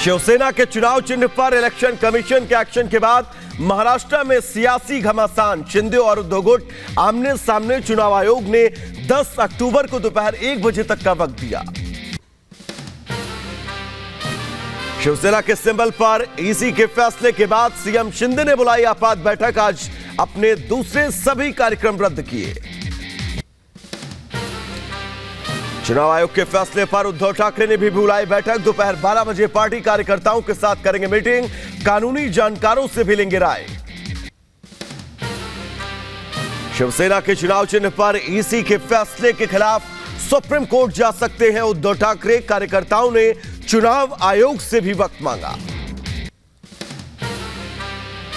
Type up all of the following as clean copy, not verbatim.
शिवसेना के चुनाव चिन्ह पर इलेक्शन कमीशन के एक्शन के बाद महाराष्ट्र में सियासी घमासान। शिंदे और उद्धव गुट आमने सामने। चुनाव आयोग ने 10 अक्टूबर को दोपहर 1 बजे तक का वक्त दिया। शिवसेना के सिंबल पर ईसी के फैसले के बाद सीएम शिंदे ने बुलाई आपात बैठक। आज अपने दूसरे सभी कार्यक्रम रद्द किए। चुनाव आयोग के फैसले पर उद्धव ठाकरे ने भी बुलाई बैठक। दोपहर 12 बजे पार्टी कार्यकर्ताओं के साथ करेंगे मीटिंग। कानूनी जानकारों से भी लेंगे राय। शिवसेना के चुनाव चिन्ह पर ईसी के फैसले के खिलाफ सुप्रीम कोर्ट जा सकते हैं उद्धव ठाकरे। कार्यकर्ताओं ने चुनाव आयोग से भी वक्त मांगा।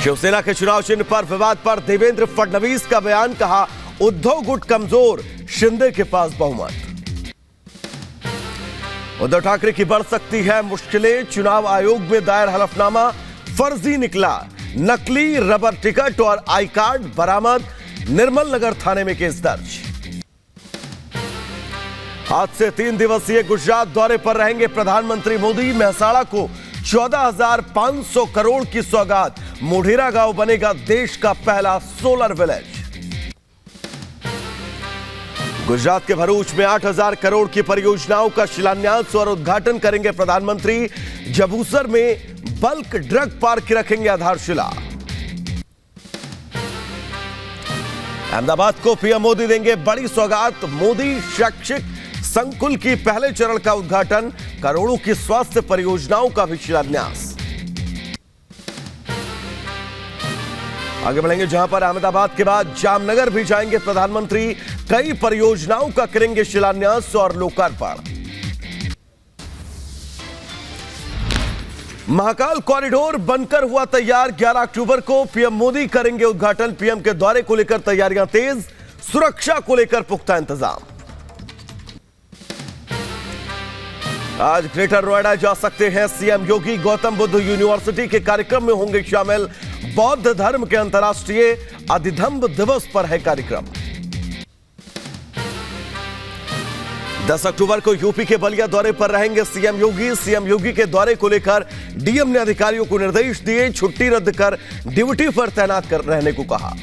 शिवसेना के चुनाव चिन्ह पर विवाद पर देवेंद्र फडणवीस का बयान। कहा, उद्धव गुट कमजोर, शिंदे के पास बहुमत। उद्धव ठाकरे की बढ़ सकती है मुश्किलें। चुनाव आयोग में दायर हलफनामा फर्जी निकला। नकली रबर टिकट और आई कार्ड बरामद। निर्मल नगर थाने में केस दर्ज। आज से 3 दिवसीय गुजरात दौरे पर रहेंगे प्रधानमंत्री मोदी। मेहसाणा को 14,500 करोड़ की सौगात। मोढेरा गांव बनेगा देश का पहला सोलर विलेज। गुजरात के भरूच में 8,000 करोड़ की परियोजनाओं का शिलान्यास और उद्घाटन करेंगे प्रधानमंत्री। जबूसर में बल्क ड्रग पार्क की रखेंगे आधारशिला। अहमदाबाद को पीएम मोदी देंगे बड़ी सौगात। मोदी शैक्षिक संकुल की पहले चरण का उद्घाटन। करोड़ों की स्वास्थ्य परियोजनाओं का भी शिलान्यास। आगे बढ़ेंगे, जहां पर अहमदाबाद के बाद जामनगर भी जाएंगे प्रधानमंत्री। कई परियोजनाओं का करेंगे शिलान्यास और लोकार्पण। महाकाल कॉरिडोर बनकर हुआ तैयार। 11 अक्टूबर को पीएम मोदी करेंगे उद्घाटन। पीएम के दौरे को लेकर तैयारियां तेज। सुरक्षा को लेकर पुख्ता इंतजाम। आज ग्रेटर नोएडा जा सकते हैं सीएम योगी। गौतम बुद्ध यूनिवर्सिटी के कार्यक्रम में होंगे शामिल। बौद्ध धर्म के अंतर्राष्ट्रीय अधिधम्ब दिवस पर है कार्यक्रम। 10 अक्टूबर को यूपी के बलिया दौरे पर रहेंगे सीएम योगी। सीएम योगी के दौरे को लेकर डीएम ने अधिकारियों को निर्देश दिए। छुट्टी रद्द कर ड्यूटी पर तैनात कर रहने को कहा।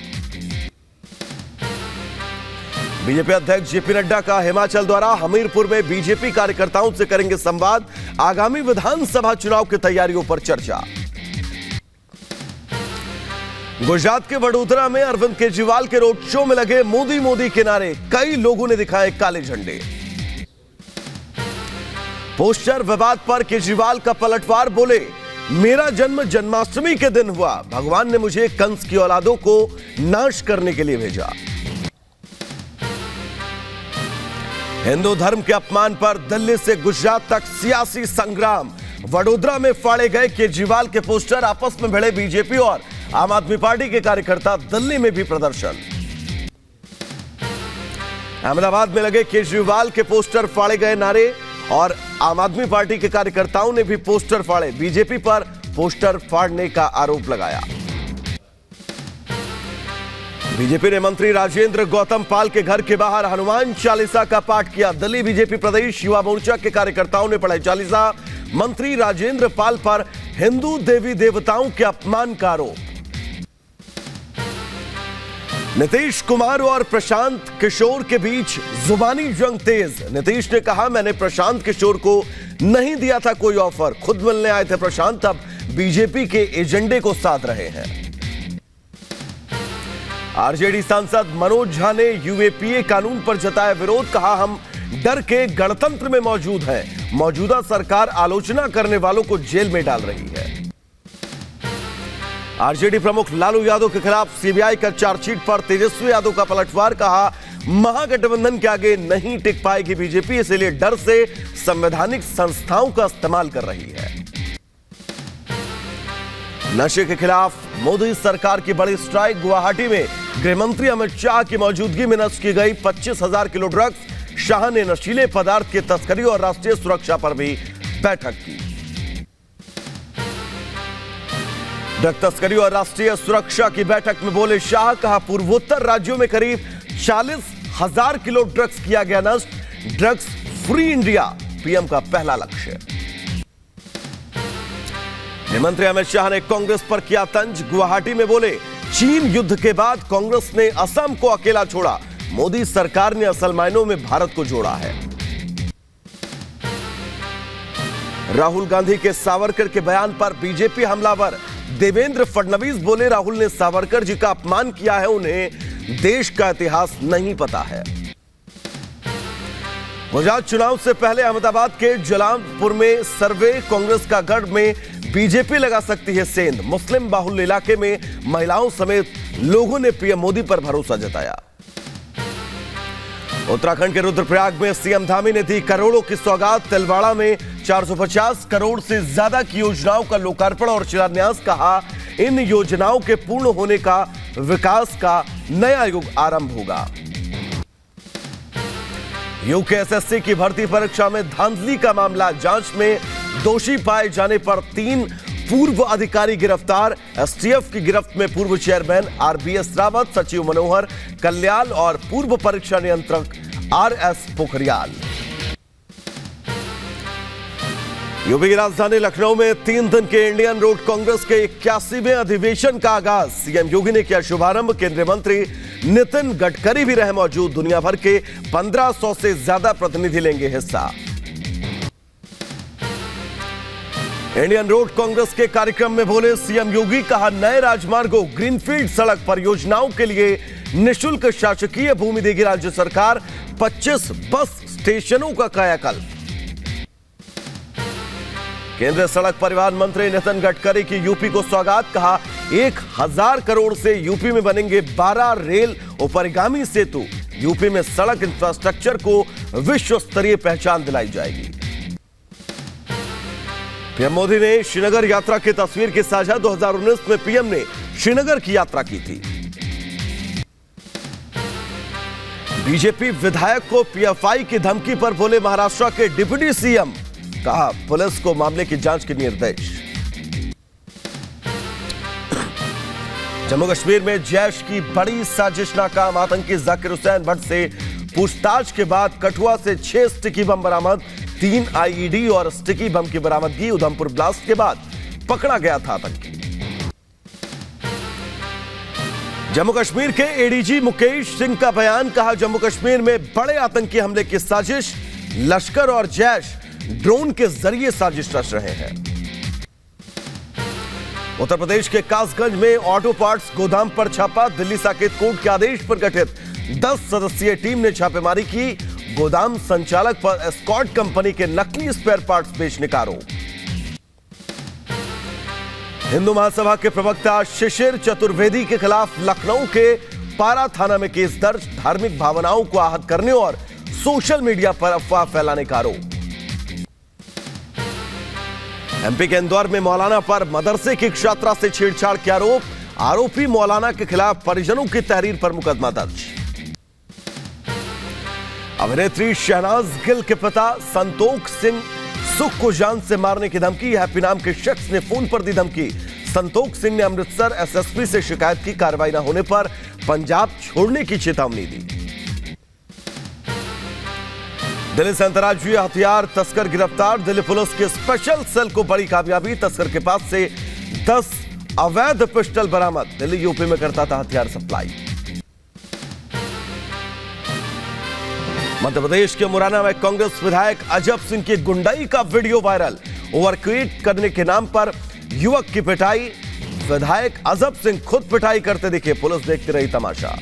बीजेपी अध्यक्ष जेपी नड्डा का हिमाचल दौरा। हमीरपुर में बीजेपी कार्यकर्ताओं से करेंगे संवाद। आगामी विधानसभा चुनाव की तैयारियों पर चर्चा। गुजरात के वडोदरा में अरविंद केजरीवाल के रोड शो में लगे मोदी मोदी के नारे। कई लोगों ने दिखाए काले झंडे। पोस्टर विवाद पर केजरीवाल का पलटवार। बोले, मेरा जन्म जन्माष्टमी के दिन हुआ। भगवान ने मुझे कंस की औलादों को नाश करने के लिए भेजा। हिंदू धर्म के अपमान पर दिल्ली से गुजरात तक सियासी संग्राम। वडोदरा में फाड़े गए केजरीवाल के पोस्टर। आपस में भिड़े बीजेपी और आम आदमी पार्टी के कार्यकर्ता। दिल्ली में भी प्रदर्शन। अहमदाबाद में लगे केजरीवाल के पोस्टर, फाड़े गए नारे और आम आदमी पार्टी के कार्यकर्ताओं ने भी पोस्टर फाड़े। बीजेपी पर पोस्टर फाड़ने का आरोप लगाया। बीजेपी ने मंत्री राजेंद्र गौतम पाल के घर के बाहर हनुमान चालीसा का पाठ किया। दिल्ली बीजेपी प्रदेश युवा मोर्चा के कार्यकर्ताओं ने पढ़ाई चालीसा। मंत्री राजेंद्र पाल पर हिंदू देवी देवताओं के अपमान का आरोप। नीतीश कुमार और प्रशांत किशोर के बीच जुबानी जंग तेज। नीतीश ने कहा, मैंने प्रशांत किशोर को नहीं दिया था कोई ऑफर। खुद मिलने आए थे प्रशांत, अब बीजेपी के एजेंडे को साध रहे हैं। आरजेडी सांसद मनोज झा ने यूएपीए कानून पर जताया विरोध। कहा, हम डर के गणतंत्र में मौजूद हैं। मौजूदा सरकार आलोचना करने वालों को जेल में डाल रही है। आरजेडी प्रमुख लालू यादव के खिलाफ सीबीआई का चार्जशीट पर तेजस्वी यादव का पलटवार। कहा, महागठबंधन के आगे नहीं टिक पाएगी बीजेपी, इसलिए डर से संवैधानिक संस्थाओं का इस्तेमाल कर रही है। नशे के खिलाफ मोदी सरकार की बड़ी स्ट्राइक। गुवाहाटी में गृहमंत्री अमित शाह की मौजूदगी में नष्ट की गई 25,000 किलो ड्रग्स। शाह ने नशीले पदार्थ की तस्करी और राष्ट्रीय सुरक्षा पर भी बैठक की। ड्रग तस्करी और राष्ट्रीय सुरक्षा की बैठक में बोले शाह। कहा, पूर्वोत्तर राज्यों में करीब 40,000 किलो ड्रग्स किया गया नष्ट। ड्रग्स फ्री इंडिया पीएम का पहला लक्ष्य। गृहमंत्री अमित शाह ने कांग्रेस पर किया तंज। गुवाहाटी में बोले, चीन युद्ध के बाद कांग्रेस ने असम को अकेला छोड़ा। मोदी सरकार ने असल मायनों में भारत को जोड़ा है। राहुल गांधी के सावरकर के बयान पर बीजेपी हमलावर। देवेंद्र फडणवीस बोले, राहुल ने सावरकर जी का अपमान किया है, उन्हें देश का इतिहास नहीं पता है। गुजरात चुनाव से पहले अहमदाबाद के जलालपुर में सर्वे, कांग्रेस का गढ़ में बीजेपी लगा सकती है सेंध। मुस्लिम बाहुल्य इलाके में महिलाओं समेत लोगों ने पीएम मोदी पर भरोसा जताया। उत्तराखंड के रुद्रप्रयाग में सीएम धामी ने दी करोड़ों की सौगात। तिलवाड़ा में 450 करोड़ से ज्यादा की योजनाओं का लोकार्पण और शिलान्यास। कहा, इन योजनाओं के पूर्ण होने का विकास का नया युग आरंभ होगा। यूकेएसएससी की भर्ती परीक्षा में धांधली का मामला। जांच में दोषी पाए जाने पर 3 पूर्व अधिकारी गिरफ्तार। एसटीएफ की गिरफ्त में पूर्व चेयरमैन आरबीएस रावत, सचिव मनोहर कल्याल और पूर्व परीक्षा नियंत्रक आरएस पोखरियाल। यूपी की राजधानी लखनऊ में 3 दिन के इंडियन रोड कांग्रेस के 81वें अधिवेशन का आगाज। सीएम योगी ने किया शुभारंभ। केंद्रीय मंत्री नितिन गडकरी भी रहे मौजूद। दुनिया भर के 1500 से ज्यादा प्रतिनिधि लेंगे हिस्सा। इंडियन रोड कांग्रेस के कार्यक्रम में बोले सीएम योगी। कहा, नए राजमार्गों, ग्रीनफील्ड सड़क परियोजनाओं के लिए निःशुल्क शासकीय भूमि देगी राज्य सरकार। 25 बस स्टेशनों का कायाकल्प। केंद्रीय सड़क परिवहन मंत्री नितिन गडकरी की यूपी को सौगात। कहा, 1000 करोड़ से यूपी में बनेंगे 12 रेल उपरिगामी सेतु। यूपी में सड़क इंफ्रास्ट्रक्चर को विश्व स्तरीय पहचान दिलाई जाएगी। पीएम मोदी ने श्रीनगर यात्रा की तस्वीर की साझा। 2019 में पीएम ने श्रीनगर की यात्रा की थी। बीजेपी विधायक को पीएफआई की धमकी पर बोले महाराष्ट्र के डिप्टी सीएम। कहा, पुलिस को मामले की जांच के निर्देश। जम्मू कश्मीर में जैश की बड़ी साजिश नाकाम। आतंकी जाकिर हुसैन भट्ट से पूछताछ के बाद कठुआ से 6 स्टिकी बम बरामद। 3 आईईडी और स्टिकी बम की बरामदगी। उधमपुर ब्लास्ट के बाद पकड़ा गया था आतंकी। जम्मू कश्मीर के एडीजी मुकेश सिंह का बयान। कहा, जम्मू कश्मीर में बड़े आतंकी हमले की साजिश। लश्कर और जैश ड्रोन के जरिए साजिश रच रहे हैं। उत्तर प्रदेश के कासगंज में ऑटो पार्ट्स गोदाम पर छापा। दिल्ली साकेत कोर्ट के आदेश पर गठित 10 सदस्यीय टीम ने छापेमारी की। गोदाम संचालक पर एस्कॉर्ट कंपनी के नकली स्पेयर पार्ट्स बेचने का आरोप। हिंदू महासभा के प्रवक्ता शिशिर चतुर्वेदी के खिलाफ लखनऊ के पारा थाना में केस दर्ज। धार्मिक भावनाओं को आहत करने और सोशल मीडिया पर अफवाह फैलाने का आरोप। एमपी के इंदौर में मौलाना पर मदरसे की छात्रा से छेड़छाड़ के आरोप। आरोपी मौलाना के खिलाफ परिजनों की तहरीर पर मुकदमा दर्ज। अभिनेत्री शहनाज गिल के पिता संतोख सिंह सुख को जान से मारने की धमकी। हैप्पी नाम के शख्स ने फोन पर दी धमकी। संतोख सिंह ने अमृतसर एसएसपी से शिकायत की। कार्रवाई न होने पर पंजाब छोड़ने की चेतावनी दी। दिल्ली से अंतर्राज्यीय हथियार तस्कर गिरफ्तार। दिल्ली पुलिस के स्पेशल सेल को बड़ी कामयाबी। तस्कर के पास से 10 अवैध पिस्टल बरामद। दिल्ली यूपी में करता था हथियार सप्लाई। मध्य प्रदेश के मुरैना में कांग्रेस विधायक अजब सिंह की गुंडाई का वीडियो वायरल। ओवरक्रीट करने के नाम पर युवक की पिटाई। विधायक अजब सिंह खुद पिटाई करते दिखे। पुलिस देखती रही तमाशा।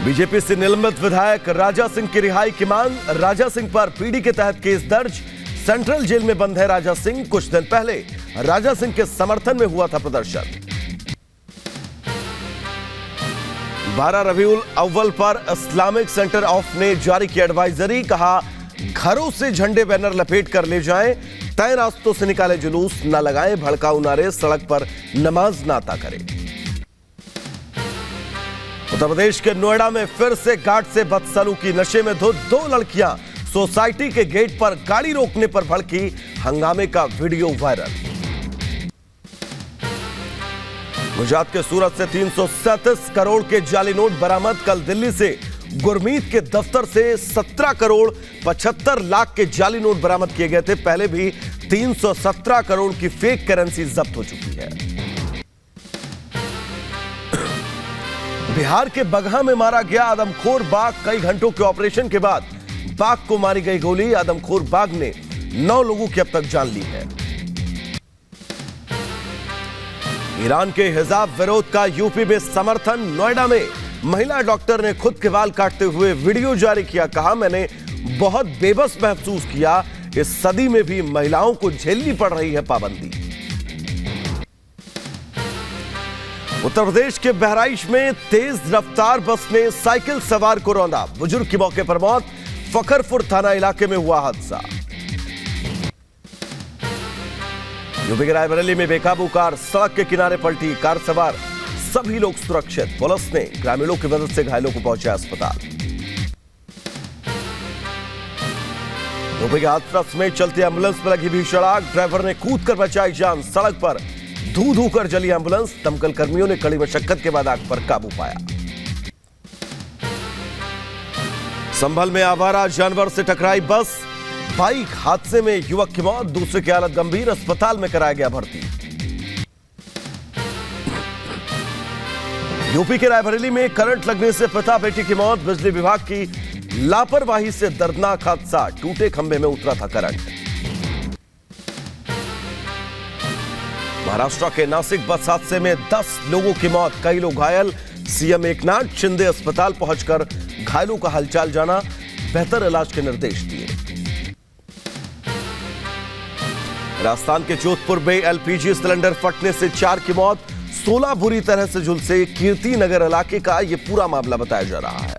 बीजेपी से निलंबित विधायक राजा सिंह की रिहाई की मांग। राजा सिंह पर पीडी के तहत केस दर्ज। सेंट्रल जेल में बंद है राजा सिंह। कुछ दिन पहले राजा सिंह के समर्थन में हुआ था प्रदर्शन। 12 रबीउल अव्वल पर इस्लामिक सेंटर ऑफ ने जारी की एडवाइजरी। कहा, घरों से झंडे बैनर लपेट कर ले जाएं। तय रास्तों से निकाले जुलूस न लगाएं। भड़काऊ नारे, सड़क पर नमाज ना अता करें। उत्तर प्रदेश के नोएडा में फिर से गार्ड से बदसलूकी। नशे में धुत 2 लड़कियां सोसाइटी के गेट पर गाड़ी रोकने पर भड़की। हंगामे का वीडियो वायरल। गुजरात के सूरत से 337 करोड़ के जाली नोट बरामद। कल दिल्ली से गुरमीत के दफ्तर से 17 करोड़ 75 लाख के जाली नोट बरामद किए गए थे। पहले भी 317 करोड़ की फेक करेंसी जब्त हो चुकी है। बिहार के बगहा में मारा गया आदमखोर बाघ। कई घंटों के ऑपरेशन के बाद बाघ को मारी गई गोली। आदमखोर बाघ ने 9 लोगों की अब तक जान ली है। ईरान के हिजाब विरोध का यूपी में समर्थन। नोएडा में महिला डॉक्टर ने खुद के बाल काटते हुए वीडियो जारी किया। कहा, मैंने बहुत बेबस महसूस किया। इस सदी में भी महिलाओं को झेलनी पड़ रही है पाबंदी। उत्तर प्रदेश के बहराइच में तेज रफ्तार बस ने साइकिल सवार को रौंदा। बुजुर्ग की मौके पर मौत। फखरपुर थाना इलाके में हुआ हादसा। यूपी के रायबरेली में बेकाबू कार सड़क के किनारे पलटी। कार सवार सभी लोग सुरक्षित। पुलिस ने ग्रामीणों की मदद से घायलों को पहुंचाया अस्पताल। यूपी के हाथरस में चलती एम्बुलेंस में लगी भीषण आग। ड्राइवर ने कूदकर बचाई जान। सड़क पर धू धू कर जली एम्बुलेंस। दमकल कर्मियों ने कड़ी मशक्कत के बाद आग पर काबू पाया। संभल में आवारा जानवर से टकराई बस। बाइक हादसे में युवक की मौत। दूसरे की हालत गंभीर। अस्पताल में कराया गया भर्ती। यूपी के रायबरेली में करंट लगने से पिता बेटी की मौत। बिजली विभाग की लापरवाही से दर्दनाक हादसा। टूटे खंभे में उतरा था करंट। महाराष्ट्र के नासिक बस हादसे में 10 लोगों की मौत, कई लोग घायल। सीएम एकनाथ शिंदे अस्पताल पहुंचकर घायलों का हालचाल जाना, बेहतर इलाज के निर्देश दिए। राजस्थान के जोधपुर में एलपीजी सिलेंडर फटने से 4 की मौत, 16 बुरी तरह से झुलसे। कीर्ति नगर इलाके का यह पूरा मामला बताया जा रहा है।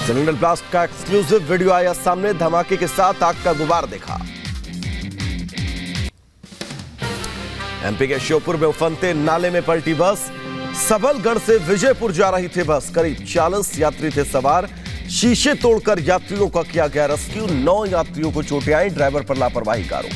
सिलेंडर ब्लास्ट का एक्सक्लूसिव वीडियो आया सामने। धमाके के साथ आग का गुबार देखा। एमपी के श्योपुर में उफनते नाले में पलटी बस। सबलगढ़ से विजयपुर जा रही थी बस। करीब 40 यात्री थे सवार। शीशे तोड़कर यात्रियों का किया गया रेस्क्यू। 9 यात्रियों को चोटें आई। ड्राइवर पर लापरवाही का आरोप।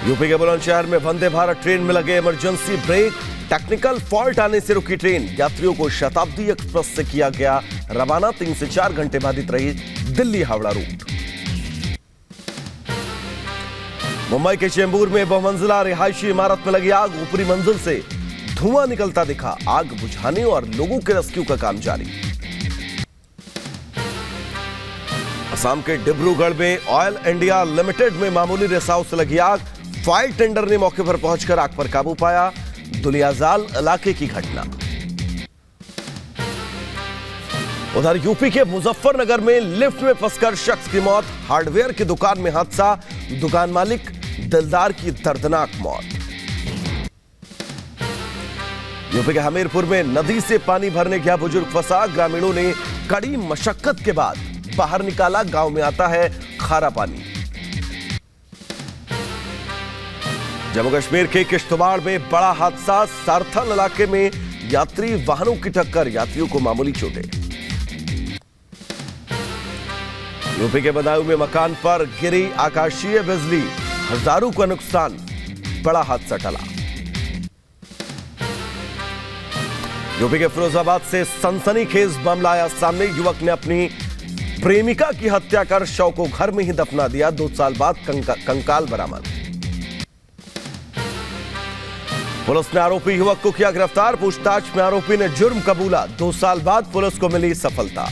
यूपी के बुलंदशहर में वंदे भारत ट्रेन में लगे इमरजेंसी ब्रेक। टेक्निकल फॉल्ट आने से रुकी ट्रेन। यात्रियों को शताब्दी एक्सप्रेस से किया गया रवाना। 3 से 4 घंटे बाधित रही दिल्ली हावड़ा रूट। मुंबई के चेंबूर में बहुमंजिला रिहायशी इमारत में लगी आग। ऊपरी मंजिल से धुआं निकलता दिखा। आग बुझाने और लोगों के रेस्क्यू का काम जारी। असम के डिब्रूगढ़ में ऑयल इंडिया लिमिटेड में मामूली रिसाव से लगी आग। फायर टेंडर ने मौके पर पहुंचकर आग पर काबू पाया। दुलियाजाल इलाके की घटना। उधर यूपी के मुजफ्फरनगर में लिफ्ट में फंसकर शख्स की मौत। हार्डवेयर की दुकान में हादसा। दुकान मालिक दिलदार की दर्दनाक मौत। यूपी के हमीरपुर में नदी से पानी भरने गया बुजुर्ग फंसा। ग्रामीणों ने कड़ी मशक्कत के बाद बाहर निकाला। गांव में आता है खारा पानी। जम्मू कश्मीर के किश्तवाड़ में बड़ा हादसा। सारथल इलाके में यात्री वाहनों की टक्कर। यात्रियों को मामूली चोटें। यूपी के बदायूं में मकान पर गिरी आकाशीय बिजली। हजारों का नुकसान। बड़ा हादसा टला। यूपी के फिरोजाबाद से सनसनीखेज मामला आया सामने। युवक ने अपनी प्रेमिका की हत्या कर शव को घर में ही दफना दिया। 2 साल बाद कंकाल बरामद। पुलिस ने आरोपी युवक को किया गिरफ्तार। पूछताछ में आरोपी ने जुर्म कबूला। 2 साल बाद पुलिस को मिली सफलता।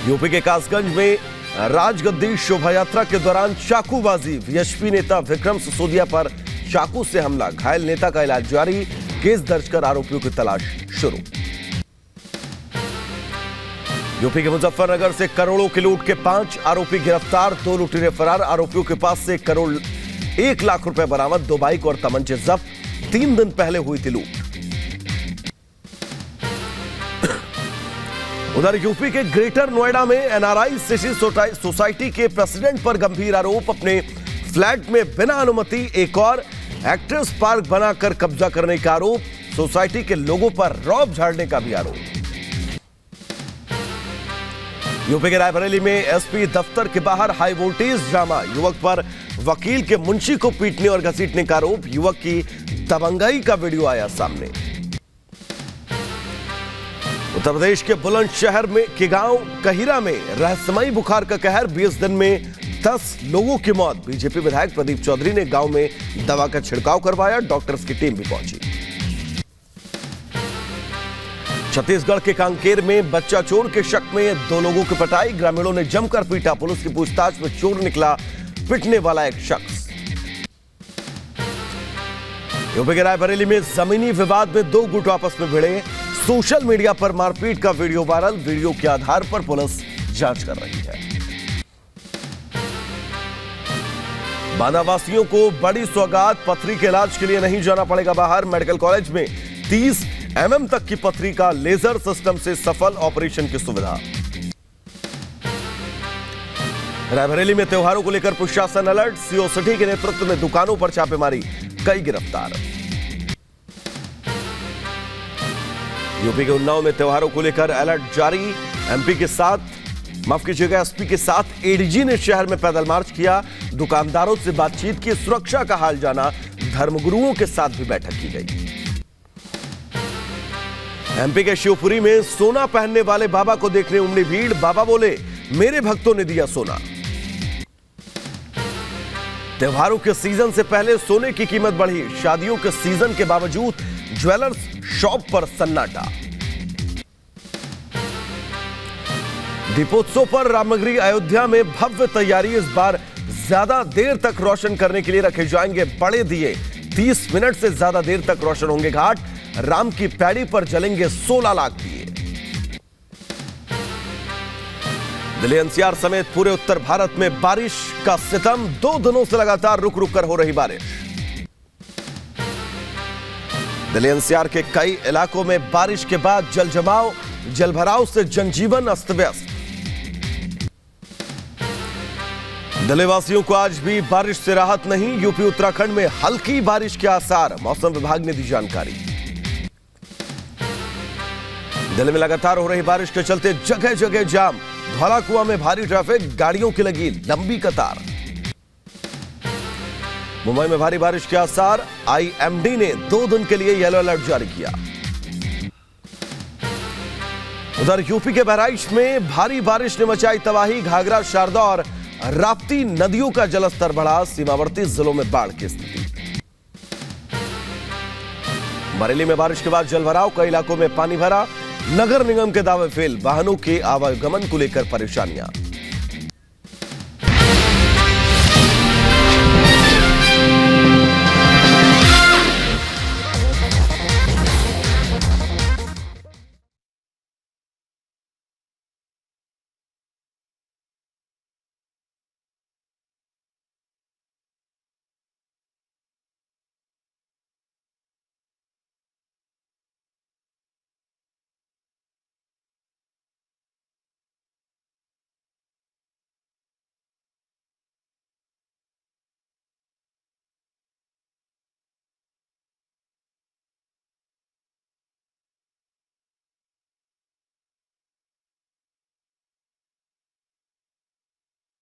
यूपी के कासगंज में राजगद्दी शोभा यात्रा के दौरान चाकूबाजी। वीएचपी नेता विक्रम सिसोदिया पर चाकू से हमला। घायल नेता का इलाज जारी। केस दर्ज कर आरोपियों की तलाश शुरू। यूपी के मुजफ्फरनगर से करोड़ों की लूट के 5 आरोपी गिरफ्तार। 2 लुटेरे फरार। आरोपियों के पास से 1 लाख रुपए बरामद। 2 बाइक और तमंचे जब्त। 3 दिन पहले हुई थी लूट। उधर यूपी के ग्रेटर नोएडा में एनआरआई सिटी सोसाइटी के प्रेसिडेंट पर गंभीर आरोप। अपने फ्लैट में बिना अनुमति एक और एक्ट्रेस पार्क बनाकर कब्जा करने का आरोप। सोसाइटी के लोगों पर रौब झाड़ने का भी आरोप। यूपी के रायबरेली में एसपी दफ्तर के बाहर हाई वोल्टेज ड्रामा। युवक पर वकील के मुंशी को पीटने और घसीटने का आरोप। युवक की दबंगाई का वीडियो आया सामने। उत्तर प्रदेश के बुलंदशहर में के गांव कहिरा में रहस्यमयी बुखार का कहर। 20 दिन में 10 लोगों की मौत। बीजेपी विधायक प्रदीप चौधरी ने गांव में दवा का छिड़काव करवाया। डॉक्टर्स की टीम भी पहुंची। छत्तीसगढ़ के कांकेर में बच्चा चोर के शक में 2 लोगों की पिटाई। ग्रामीणों ने जमकर पीटा। पुलिस की पूछताछ में चोर निकला पिटने वाला एक शख्स। यूपी के रायबरेली में जमीनी विवाद में 2 गुट आपस में भिड़े। सोशल मीडिया पर मारपीट का वीडियो वायरल। वीडियो के आधार पर पुलिस जांच कर रही है। बांदावासियों को बड़ी सौगात। पथरी के इलाज के लिए नहीं जाना पड़ेगा बाहर। मेडिकल कॉलेज में 30 mm तक की पथरी का लेजर सिस्टम से सफल ऑपरेशन की सुविधा। रायबरेली में त्योहारों को लेकर प्रशासन अलर्ट। सीओ सिटी के नेतृत्व में दुकानों पर छापेमारी। कई गिरफ्तार। यूपी के उन्नाव में त्योहारों को लेकर अलर्ट जारी। एसपी के साथ एडीजी ने शहर में पैदल मार्च किया। दुकानदारों से बातचीत की। सुरक्षा का हाल जाना। धर्मगुरुओं के साथ भी बैठक की गई। एमपी के शिवपुरी में सोना पहनने वाले बाबा को देखने उमड़ी भीड़। बाबा बोले, मेरे भक्तों ने दिया सोना। त्योहारों के सीजन से पहले सोने की कीमत बढ़ी। शादियों के सीजन के बावजूद ज्वेलर्स शॉप पर सन्नाटा। दीपोत्सव पर रामनगरी अयोध्या में भव्य तैयारी। इस बार ज्यादा देर तक रोशन करने के लिए रखे जाएंगे बड़े दिए। 30 मिनट से ज्यादा देर तक रोशन होंगे घाट। राम की पैड़ी पर जलेंगे 16 लाख दिए। दिल्ली एनसीआर समेत पूरे उत्तर भारत में बारिश का सितम। 2 दिनों से लगातार रुक रुक कर हो रही बारिश। दिल्ली एनसीआर के कई इलाकों में बारिश के बाद जलभराव से जनजीवन अस्त व्यस्त। दिल्ली वासियों को आज भी बारिश से राहत नहीं। यूपी उत्तराखंड में हल्की बारिश के आसार। मौसम विभाग ने दी जानकारी। दिल्ली में लगातार हो रही बारिश के चलते जगह जगह जाम। धौला कुआं में भारी ट्रैफिक। गाड़ियों की लगी लंबी कतार। मुंबई में भारी बारिश के आसार। आईएमडी ने 2 दिन के लिए येलो अलर्ट जारी किया। उधर यूपी के बहराइच में भारी बारिश ने मचाई तबाही। घाघरा, शारदा और राप्ती नदियों का जलस्तर बढ़ा। सीमावर्ती जिलों में बाढ़ की स्थिति। बरेली में बारिश के बाद जलभराव। कई इलाकों में पानी भरा। नगर निगम के दावे फेल। वाहनों के आवागमन को लेकर परेशानियां।